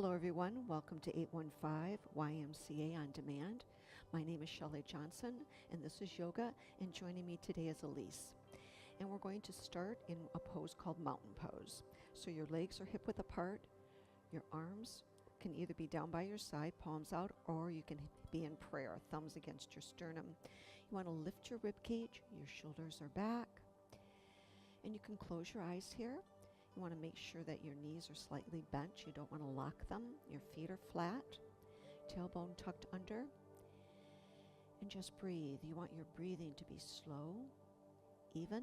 Hello everyone, welcome to 815 YMCA On Demand. My name is Shelly Johnson and this is yoga, and joining me today is Elise. And we're going to start in a pose called mountain pose. So your legs are hip width apart, your arms can either be down by your side, palms out, or you can be in prayer, thumbs against your sternum. You want to lift your rib cage, your shoulders are back, and you can close your eyes here. You want to make sure that your knees are slightly bent. You don't want to lock them. Your feet are flat, tailbone tucked under. And just breathe. You want your breathing to be slow, even.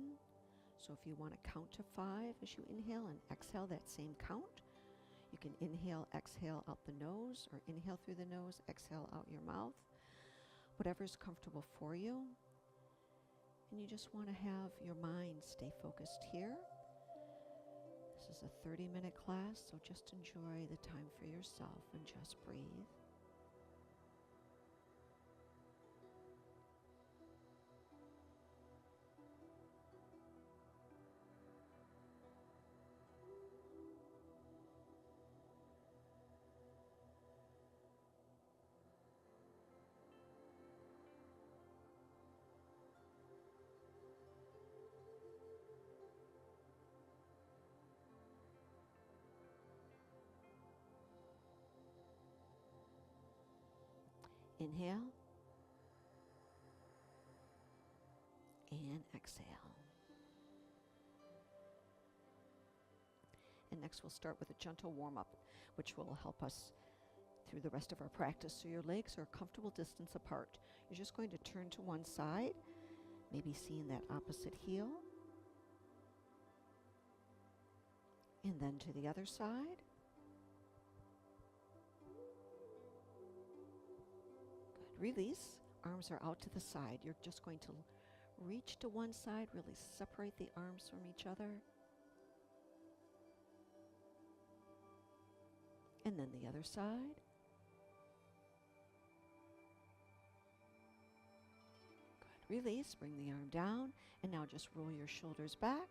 So if you want to count to 5 as you inhale and exhale that same count, you can inhale, exhale out the nose, or inhale through the nose, exhale out your mouth. Whatever is comfortable for you. And you just want to have your mind stay focused here. This is a 30-minute class, so just enjoy the time for yourself and just breathe. Inhale and exhale. And next we'll start with a gentle warm-up, which will help us through the rest of our practice. So your legs are a comfortable distance apart. You're just going to turn to one side, maybe seeing that opposite heel, and then to the other side. Release, arms are out to the side. You're just going to reach to one side, really separate the arms from each other. And then the other side. Good, release, bring the arm down, and now just roll your shoulders back.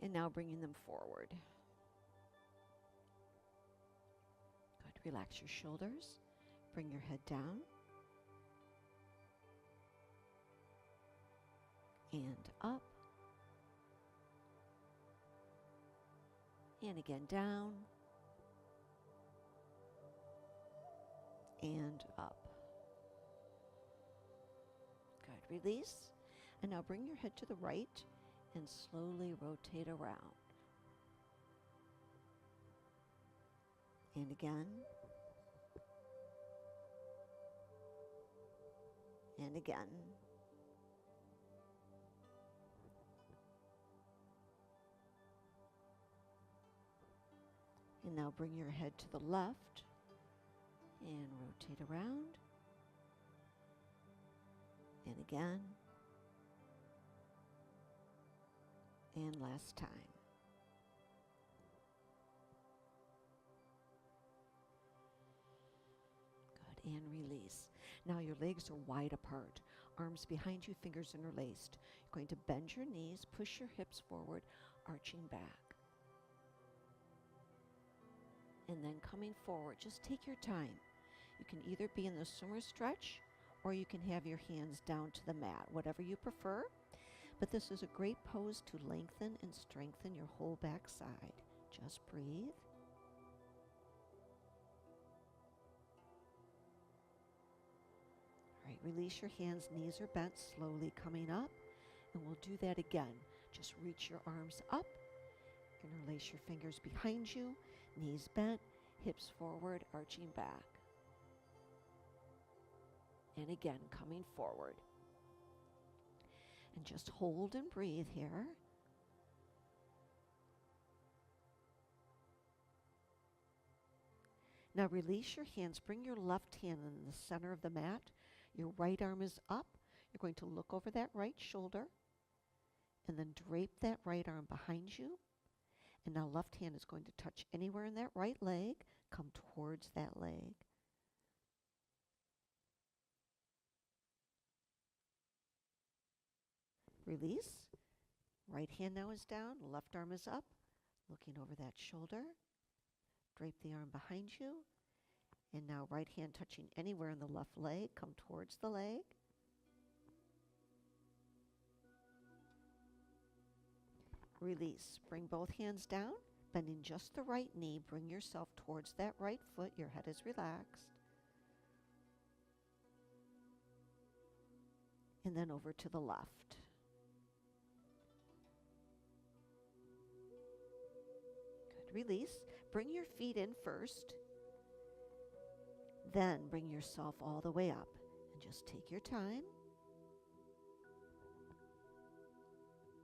And now bringing them forward. Relax your shoulders, bring your head down, and up, and again down, and up. Good, release, and now bring your head to the right and slowly rotate around. And again. And again. And now bring your head to the left and rotate around. And again. And last time. And release. Now your legs are wide apart, arms behind you, fingers interlaced. You're going to bend your knees, push your hips forward, arching back. And then coming forward, just take your time. You can either be in the swimmer stretch or you can have your hands down to the mat, whatever you prefer. But this is a great pose to lengthen and strengthen your whole back side. Just breathe. Release your hands, knees are bent, slowly coming up, and we'll do that again. Just reach your arms up, interlace your fingers behind you, knees bent, hips forward, arching back. And again, coming forward. And just hold and breathe here. Now release your hands, bring your left hand in the center of the mat. Your right arm is up. You're going to look over that right shoulder and then drape that right arm behind you. And now left hand is going to touch anywhere in that right leg. Come towards that leg. Release. Right hand now is down, left arm is up. Looking over that shoulder. Drape the arm behind you. And now right hand touching anywhere in the left leg. Come towards the leg. Release. Bring both hands down. Bending just the right knee. Bring yourself towards that right foot. Your head is relaxed. And then over to the left. Good. Release. Bring your feet in first. Then bring yourself all the way up. And just take your time.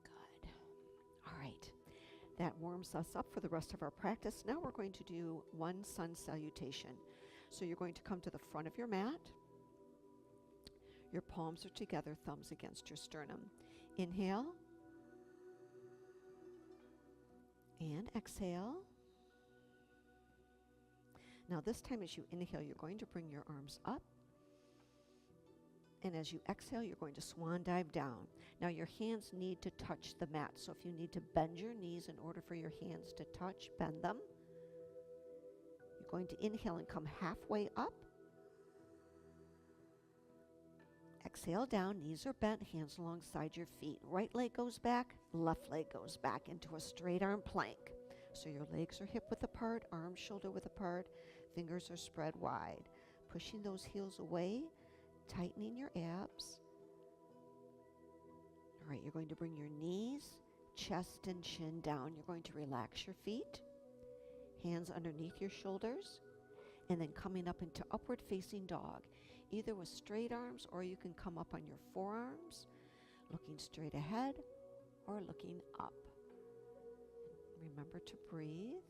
Good. All right. That warms us up for the rest of our practice. Now we're going to do one sun salutation. So you're going to come to the front of your mat. Your palms are together, thumbs against your sternum. Inhale. And exhale. Now this time as you inhale, you're going to bring your arms up. And as you exhale, you're going to swan dive down. Now your hands need to touch the mat. So if you need to bend your knees in order for your hands to touch, bend them. You're going to inhale and come halfway up. Exhale down, knees are bent, hands alongside your feet. Right leg goes back, left leg goes back into a straight arm plank. So your legs are hip width apart, arms shoulder width apart, fingers are spread wide. Pushing those heels away, tightening your abs. All right, you're going to bring your knees, chest and chin down. You're going to relax your feet, hands underneath your shoulders, and then coming up into upward facing dog. Either with straight arms or you can come up on your forearms, looking straight ahead or looking up. Remember to breathe.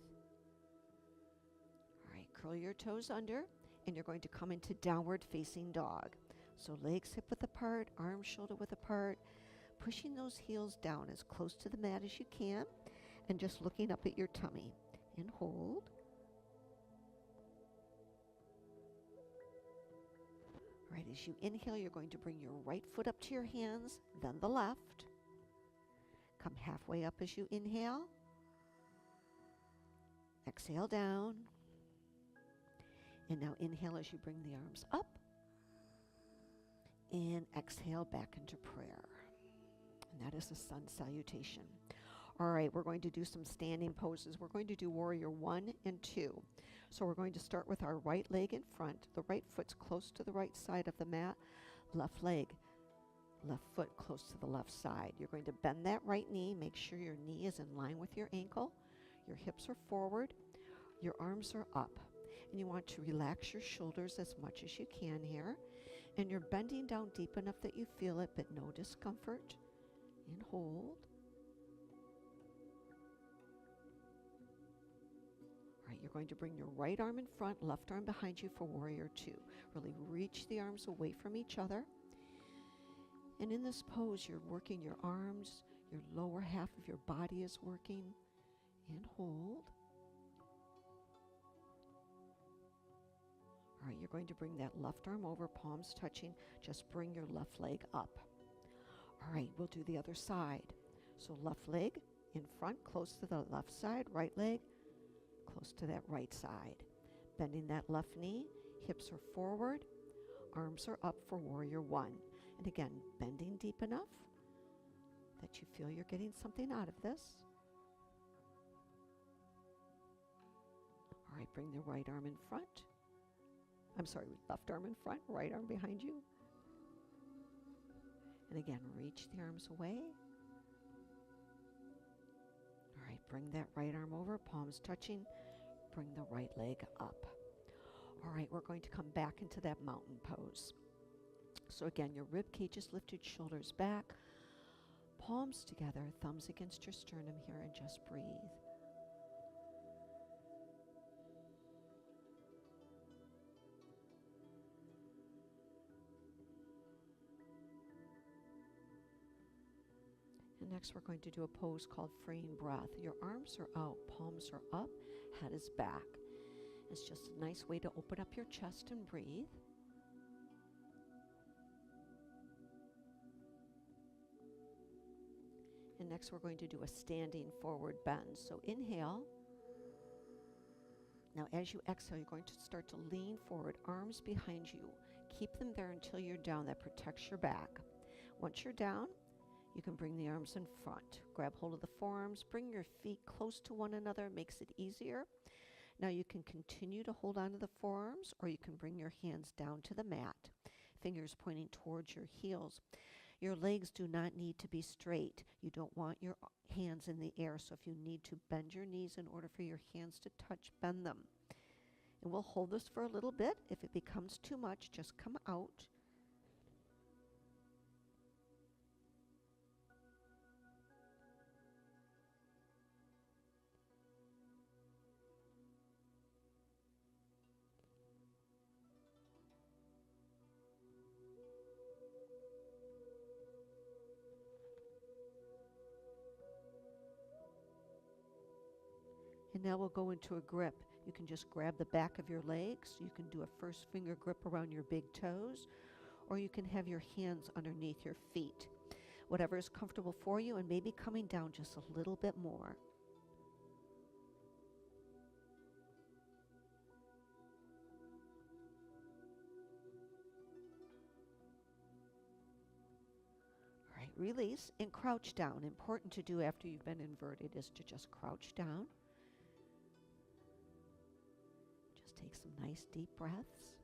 All right, curl your toes under and you're going to come into downward facing dog. So legs hip width apart, arms shoulder width apart, pushing those heels down as close to the mat as you can and just looking up at your tummy. And hold. All right, as you inhale, you're going to bring your right foot up to your hands, then the left. Come halfway up as you inhale. Exhale down. And now inhale as you bring the arms up. And exhale back into prayer. And that is the sun salutation. All right, we're going to do some standing poses. We're going to do warrior 1 and 2. So we're going to start with our right leg in front. The right foot's close to the right side of the mat. Left foot close to the left side. You're going to bend that right knee. Make sure your knee is in line with your ankle. Your hips are forward. Your arms are up. And you want to relax your shoulders as much as you can here. And you're bending down deep enough that you feel it, but no discomfort. And hold. All right, you're going to bring your right arm in front, left arm behind you for warrior 2. Really reach the arms away from each other. And in this pose, you're working your arms, your lower half of your body is working. And hold. All right, you're going to bring that left arm over, palms touching. Just bring your left leg up. All right, we'll do the other side. So left leg in front, close to the left side, right leg close to that right side. Bending that left knee, hips are forward, arms are up for warrior 1. And again, bending deep enough that you feel you're getting something out of this. All right, bring the right arm in front. Left arm in front, right arm behind you. And again, reach the arms away. All right, bring that right arm over, palms touching. Bring the right leg up. All right, we're going to come back into that mountain pose. So again, your rib cage is lifted, shoulders back, palms together, thumbs against your sternum here, and just breathe. And next we're going to do a pose called freeing breath. Your arms are out, palms are up, head is back. It's just a nice way to open up your chest and breathe. And next we're going to do a standing forward bend. So inhale. Now as you exhale, you're going to start to lean forward, arms behind you. Keep them there until you're down. That protects your back. Once you're down, you can bring the arms in front. Grab hold of the forearms, bring your feet close to one another, makes it easier. Now you can continue to hold on to the forearms, or you can bring your hands down to the mat, fingers pointing towards your heels. Your legs do not need to be straight. You don't want your hands in the air, so if you need to bend your knees in order for your hands to touch, bend them. And we'll hold this for a little bit. If it becomes too much, just come out. And now we'll go into a grip. You can just grab the back of your legs. You can do a first finger grip around your big toes, or you can have your hands underneath your feet. Whatever is comfortable for you, and maybe coming down just a little bit more. All right, release and crouch down. Important to do after you've been inverted is to just crouch down. Take some nice deep breaths.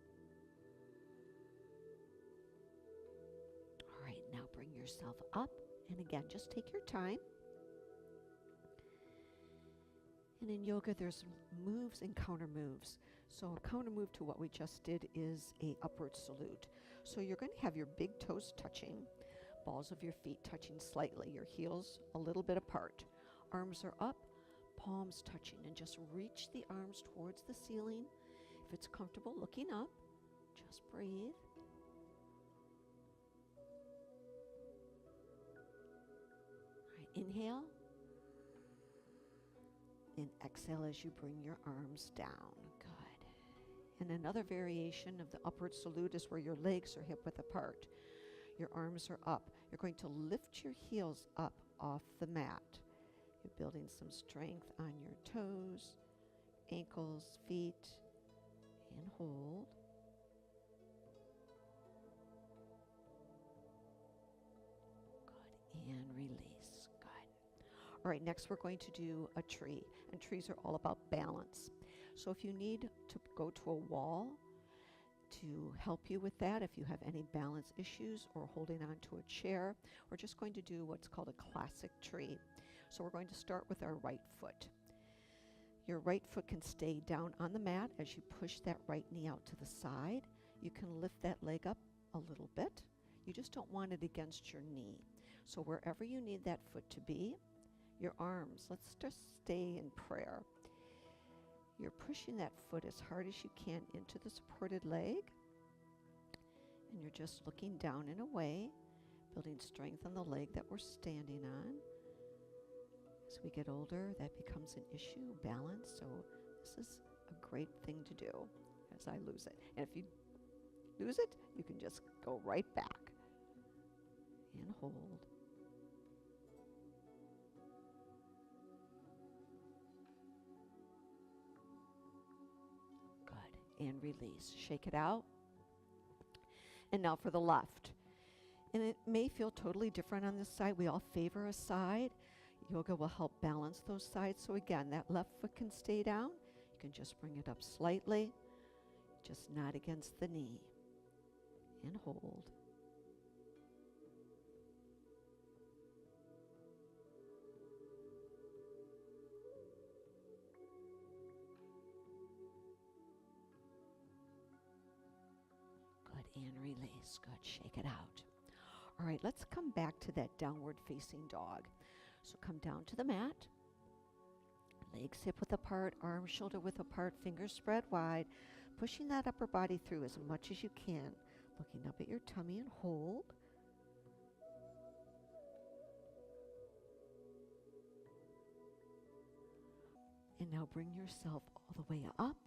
All right, now bring yourself up. And again, just take your time. And in yoga, there's moves and counter moves. So a counter move to what we just did is a upward salute. So you're going to have your big toes touching, balls of your feet touching slightly, your heels a little bit apart. Arms are up, palms touching, and just reach the arms towards the ceiling. If it's comfortable, looking up, just breathe. All right, inhale. And exhale as you bring your arms down. Good. And another variation of the upward salute is where your legs are hip width apart. Your arms are up. You're going to lift your heels up off the mat. You're building some strength on your toes, ankles, feet. And hold. Good. And release. Good. All right, next we're going to do a tree. And trees are all about balance. So if you need to go to a wall to help you with that, if you have any balance issues or holding on to a chair, we're just going to do what's called a classic tree. So we're going to start with our right foot. Your right foot can stay down on the mat as you push that right knee out to the side. You can lift that leg up a little bit. You just don't want it against your knee. So wherever you need that foot to be, your arms, let's just stay in prayer. You're pushing that foot as hard as you can into the supported leg. And you're just looking down and away, building strength on the leg that we're standing on. As we get older, that becomes an issue, balance. So this is a great thing to do as I lose it. And if you lose it, you can just go right back and hold. Good. And release. Shake it out. And now for the left. And it may feel totally different on this side. We all favor a side. Yoga will help balance those sides. So again, that left foot can stay down. You can just bring it up slightly, just not against the knee. And hold. Good, and release. Good, shake it out. All right, let's come back to that downward facing dog. So come down to the mat, legs hip width apart, arms shoulder width apart, fingers spread wide, pushing that upper body through as much as you can, looking up at your tummy and hold. And now bring yourself all the way up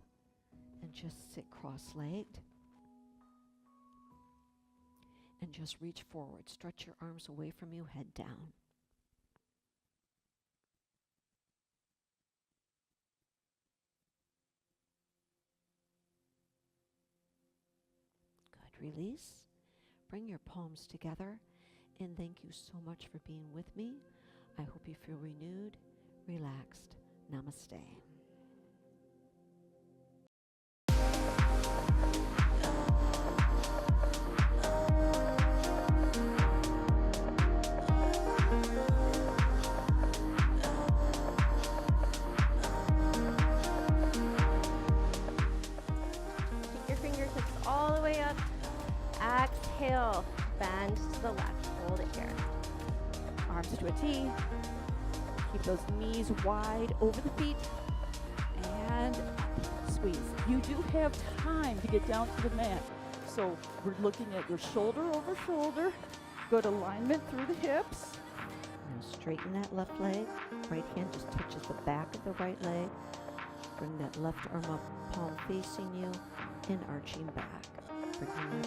and just sit cross-legged. And just reach forward, stretch your arms away from you, head down. release. Bring your palms together, and thank you so much for being with me. I hope you feel renewed, relaxed. Namaste. Take your fingertips all the way up. Exhale, bend to the left. Hold it here. Arms to a T. Keep those knees wide over the feet. And squeeze. You do have time to get down to the mat. So we're looking at your shoulder over shoulder. Good alignment through the hips. Now straighten that left leg. Right hand just touches the back of the right leg. Bring that left arm up, palm facing you, and arching back. Bringing